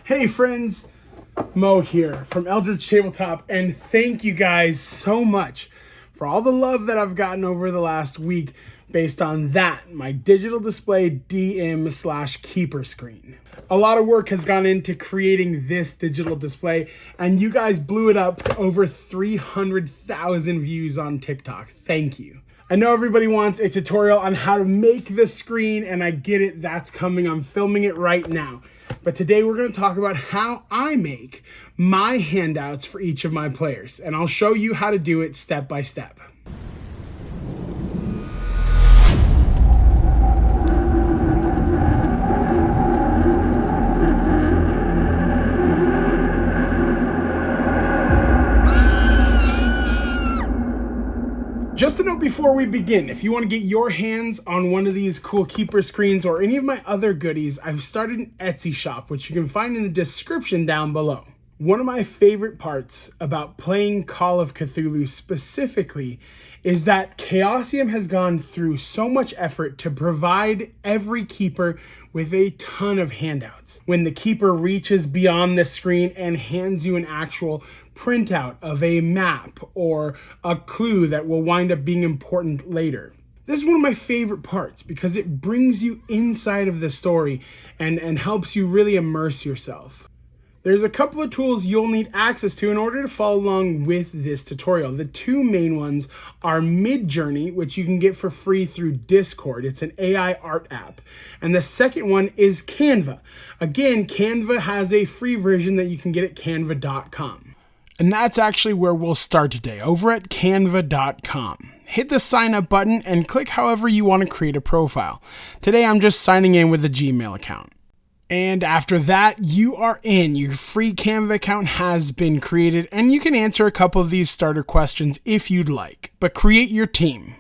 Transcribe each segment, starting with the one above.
Hey friends, Mo here from Eldritch Tabletop, and thank you guys so much for all the love that I've gotten over the last week based on that, my digital display DM/keeper screen. A lot of work has gone into creating this digital display, and you guys blew it up to over 300,000 views on TikTok. Thank you. I know everybody wants a tutorial on how to make the screen, and I get it, that's coming. I'm filming it right now. But today we're going to talk about how I make my handouts for each of my players, and I'll show you how to do it step by step. Just a note before we begin, if you want to get your hands on one of these cool keeper screens or any of my other goodies, I've started an Etsy shop, which you can find in the description down below. One of my favorite parts about playing Call of Cthulhu specifically is that Chaosium has gone through so much effort to provide every keeper with a ton of handouts. When the keeper reaches beyond the screen and hands you an actual printout of a map or a clue that will wind up being important later. This is one of my favorite parts because it brings you inside of the story and helps you really immerse yourself. There's a couple of tools you'll need access to in order to follow along with this tutorial. The two main ones are Midjourney, which you can get for free through Discord. It's an AI art app. And the second one is Canva. Again, Canva has a free version that you can get at canva.com. And that's actually where we'll start today, over at canva.com. Hit the sign up button and click however you want to create a profile. Today I'm just signing in with a Gmail account. And after that, you are in. Your free Canva account has been created, and you can answer a couple of these starter questions if you'd like, but create your team.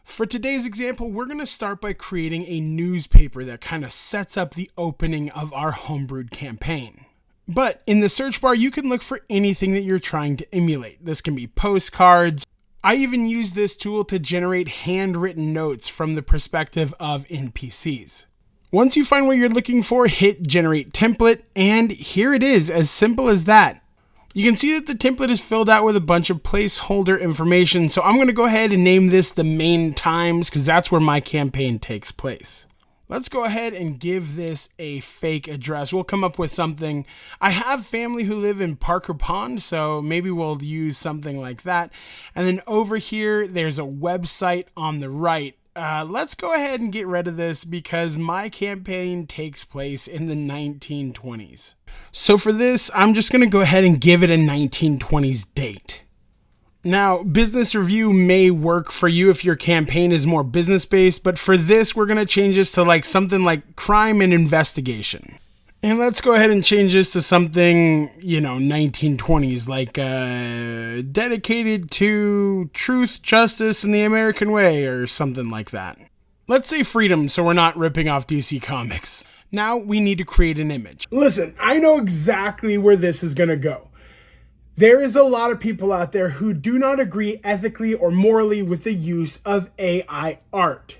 For today's example, we're going to start by creating a newspaper that kind of sets up the opening of our homebrewed campaign. But in the search bar, you can look for anything that you're trying to emulate. This can be postcards. I even use this tool to generate handwritten notes from the perspective of NPCs. Once you find what you're looking for, hit Generate Template, and here it is, as simple as that. You can see that the template is filled out with a bunch of placeholder information, so I'm going to go ahead and name this the main times, because that's where my campaign takes place. Let's go ahead and give this a fake address. We'll come up with something. I have family who live in Parker Pond, so maybe we'll use something like that. And then over here, there's a website on the right. Let's go ahead and get rid of this because my campaign takes place in the 1920s. So for this, I'm just going to go ahead and give it a 1920s date. Now, business review may work for you if your campaign is more business-based, but for this, we're going to change this to something like crime and investigation. And let's go ahead and change this to something, 1920s, like dedicated to truth, justice, and the American way, or something like that. Let's say freedom, so we're not ripping off DC Comics. Now we need to create an image. Listen, I know exactly where this is going to go. There is a lot of people out there who do not agree ethically or morally with the use of AI art.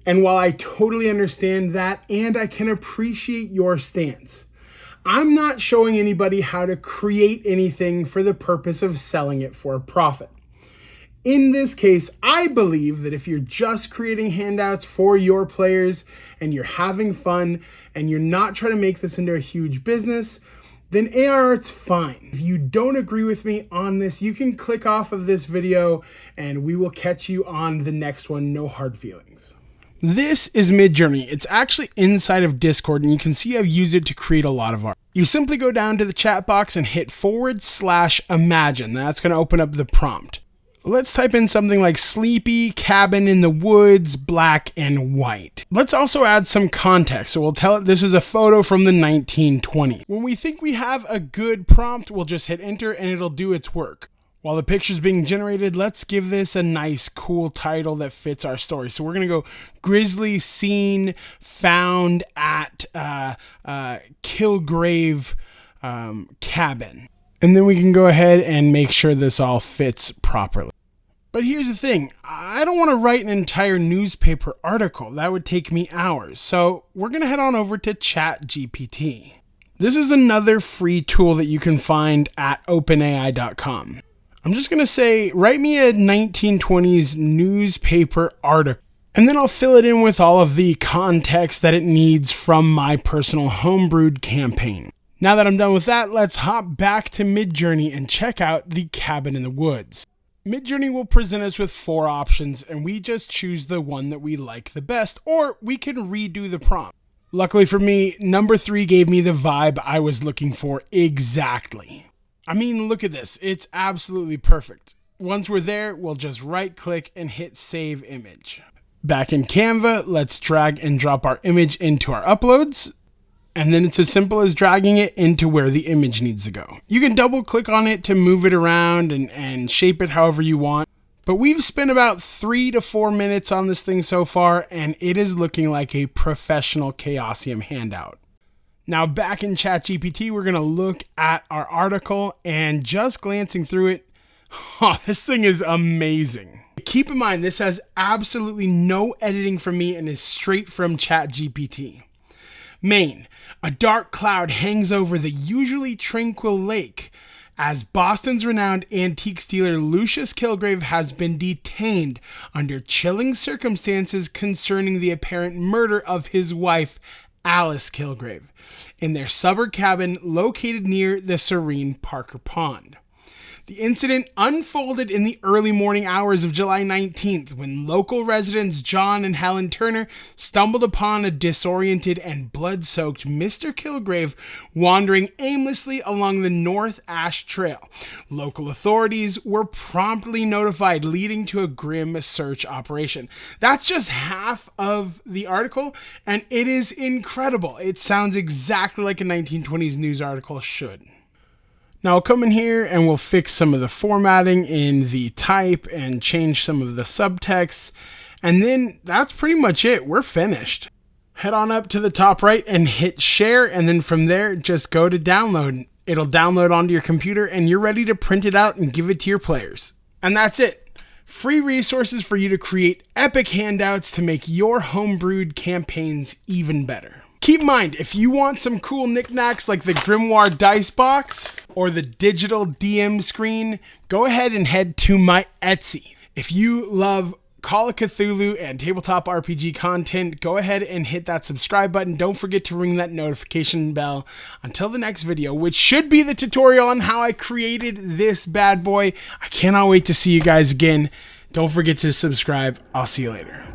And while I totally understand that and I can appreciate your stance, I'm not showing anybody how to create anything for the purpose of selling it for a profit. In this case, I believe that if you're just creating handouts for your players and you're having fun and you're not trying to make this into a huge business, then AI art's fine. If you don't agree with me on this, you can click off of this video and we will catch you on the next one. No hard feelings. This is Midjourney. It's actually inside of Discord, and you can see I've used it to create a lot of art. You simply go down to the chat box and hit /imagine. That's going to open up the prompt. Let's type in something like sleepy, cabin in the woods, black and white. Let's also add some context. So we'll tell it this is a photo from the 1920s. When we think we have a good prompt, we'll just hit enter and it'll do its work. While the picture's being generated, let's give this a nice, cool title that fits our story. So we're going to go grisly scene found at Kilgrave cabin. And then we can go ahead and make sure this all fits properly. But here's the thing. I don't want to write an entire newspaper article. That would take me hours. So we're going to head on over to ChatGPT. This is another free tool that you can find at openai.com. I'm just going to say, write me a 1920s newspaper article, and then I'll fill it in with all of the context that it needs from my personal homebrewed campaign. Now that I'm done with that, let's hop back to Midjourney and check out the cabin in the woods. Midjourney will present us with 4 options, and we just choose the one that we like the best, or we can redo the prompt. Luckily for me, number 3 gave me the vibe I was looking for exactly. I mean, look at this. It's absolutely perfect. Once we're there, we'll just right-click and hit Save Image. Back in Canva, let's drag and drop our image into our uploads. And then it's as simple as dragging it into where the image needs to go. You can double click on it to move it around and shape it however you want. But we've spent about 3 to 4 minutes on this thing so far, and it is looking like a professional Chaosium handout. Now back in ChatGPT, we're going to look at our article, and just glancing through it, this thing is amazing. Keep in mind, this has absolutely no editing from me and is straight from ChatGPT. Maine, a dark cloud hangs over the usually tranquil lake as Boston's renowned antiques dealer Lucius Kilgrave has been detained under chilling circumstances concerning the apparent murder of his wife, Alice Kilgrave, in their suburb cabin located near the serene Parker Pond. The incident unfolded in the early morning hours of July 19th when local residents John and Helen Turner stumbled upon a disoriented and blood-soaked Mr. Kilgrave wandering aimlessly along the North Ash Trail. Local authorities were promptly notified, leading to a grim search operation. That's just half of the article, and it is incredible. It sounds exactly like a 1920s news article should. Now I'll come in here and we'll fix some of the formatting in the type and change some of the subtext. And then that's pretty much it. We're finished. Head on up to the top right and hit share. And then from there, just go to download. It'll download onto your computer and you're ready to print it out and give it to your players. And that's it. Free resources for you to create epic handouts to make your homebrewed campaigns even better. Keep in mind, if you want some cool knickknacks like the Grimoire dice box or the digital DM screen, go ahead and head to my Etsy. If you love Call of Cthulhu and tabletop RPG content, go ahead and hit that subscribe button. Don't forget to ring that notification bell. Until the next video, which should be the tutorial on how I created this bad boy. I cannot wait to see you guys again. Don't forget to subscribe. I'll see you later.